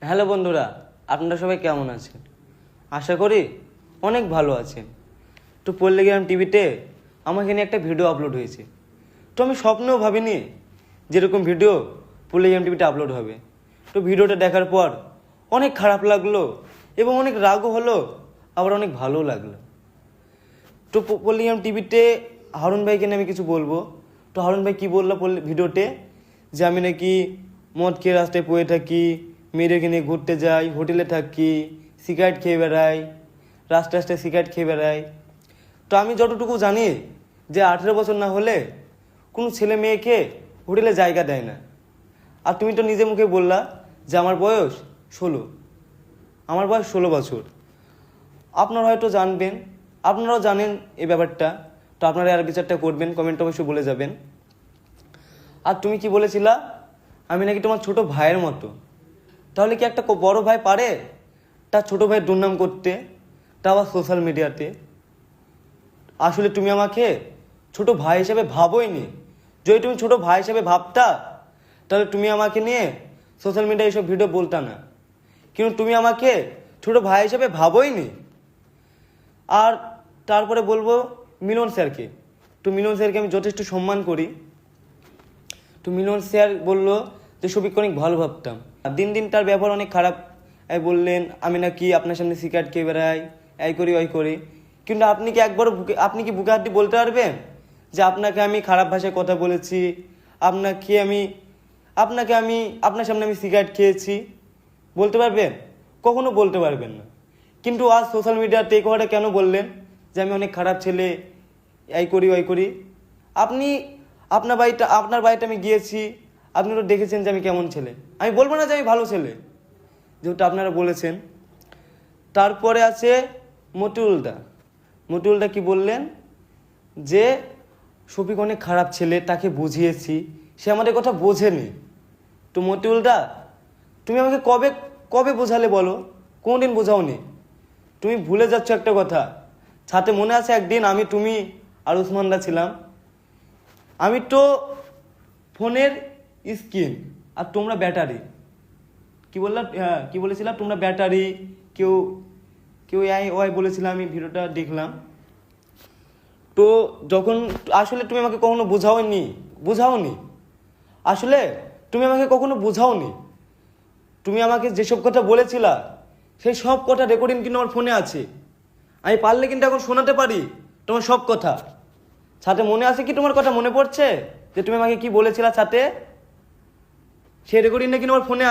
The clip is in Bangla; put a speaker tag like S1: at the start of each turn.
S1: হ্যালো বন্ধুরা, আপনারা সবাই কেমন আছেন? আশা করি অনেক ভালো আছেন। তো পল্লীগ্রাম টিভিতে আমাকে নিয়ে একটা ভিডিও আপলোড হয়েছে। তো আমি স্বপ্নেও ভাবিনি যেরকম ভিডিও পল্লীগ্রাম টিভিতে আপলোড হবে। তো ভিডিওটা দেখার পর অনেক খারাপ লাগলো এবং অনেক রাগও হলো, আবার অনেক ভালোও লাগলো। তো পল্লীগ্রাম টিভিতে হারুন ভাইকে নিয়ে আমি কিছু বলবো। তো হারুন ভাই কী বললো ভিডিওতে, যে আমি নাকি মদ খেয়ে রাস্তায় পড়ে থাকি, মেয়েদেরকে নিয়ে ঘুরতে যাই, হোটেলে থাকি, সিগারেট খেয়ে বেড়াই, রাস্তায় রাস্তায় সিগারেট খেয়ে বেড়াই। তো আমি যতটুকু জানি যে 18 বছর না হলে কোনো ছেলে মেয়েকে হোটেলে জায়গা দেয় না। আর তুমি তো নিজে মুখে বললা যে আমার বয়স 16, আমার বয়স 16 বছর। আপনারা হয়তো জানবেন, আপনারাও জানেন এই ব্যাপারটা। তো আপনারা আর বিচারটা করবেন, কমেন্ট অবশ্যই বলে যাবেন। আর তুমি কি বলেছিলা আমি নাকি তোমার ছোট ভাইয়ের মতো। তাহলে কি একটা বড় ভাই পারে তার ছোট ভাইয়ের দুর্নাম করতে, তা আবার সোশ্যাল মিডিয়াতে? আসলে তুমি আমাকে ছোট ভাই হিসেবে ভাবোইনি। যদি তুমি ছোট ভাই হিসেবে ভাবতা তাহলে তুমি আমাকে নিয়ে সোশ্যাল মিডিয়ায় এইসব ভিডিও বলতা না। কিন্তু তুমি আমাকে ছোট ভাই হিসেবে ভাবোইনি। আর তারপরে বলবো মিলন স্যারকে। তো মিলন স্যারকে আমি যথেষ্ট সম্মান করি। তো মিলন স্যার বললো যে সবিককে অনেক ভালো ভাবতাম। দিন দিন তার ব্যবহার অনেক খারাপ। বললেন আমি নাকি আপনার সামনে সিগারেট খেয়ে বেড়াই, এই করি ওই করি। কিন্তু আপনি কি একবারও আপনি কি বুকে হাত দিয়ে বলতে পারবেন যে আপনাকে আমি খারাপ ভাষায় কথা বলেছি, আপনাকে আমি আপনার সামনে আমি সিগারেট খেয়েছি? বলতে পারবেন? কখনো বলতে পারবেন না। কিন্তু আজ সোশ্যাল মিডিয়াতে এই কথাটা কেন বললেন যে আমি অনেক খারাপ ছেলে, এই করি ওই করি? আপনি আপনার বাড়িটা আমি গিয়েছি, আপনি তো দেখেছেন যে আমি কেমন ছেলে। আমি বলবো না যে আমি ভালো ছেলে, যেহেতু আপনারা বলেছেন। তারপরে আছে মতিউলদা কি বললেন যে শফিক অনেক খারাপ ছেলে, তাকে বুঝিয়েছি, সে আমাদের কথা বোঝেনি। তো মতিউলদা, তুমি আমাকে কবে কবে বোঝালে বলো? কোনোদিন বোঝাওনি। তুমি ভুলে যাচ্ছ একটা কথা। সাথে মনে আছে একদিন আমি, তুমি আর উসমানদা ছিলাম। আমি তো ফোনের স্ক্রিন আর তোমরা ব্যাটারি। কি বললাম? হ্যাঁ, কি বলেছিলাম? তোমরা ব্যাটারি, কেউ কেউ ওয়াই বলেছিলাম। আমি ভিডিওটা দেখলাম। তো যখন আসলে তুমি আমাকে কখনো বোঝাওনি। আসলে তুমি আমাকে কখনো বোঝাওনি। তুমি আমাকে যেসব কথা বলেছিলা সেই সব কথা রেকর্ডিং কিন্তু আমার ফোনে আছে। আমি পারলে কিন্তু এখন শোনাতে পারি তোমার সব কথা। সাথে মনে আছে কি, তোমার কথা মনে পড়ছে যে তুমি আমাকে কি বলেছিলা সাথে? সেই রেকর্ডিংটা কিন্তু আমার ফোনে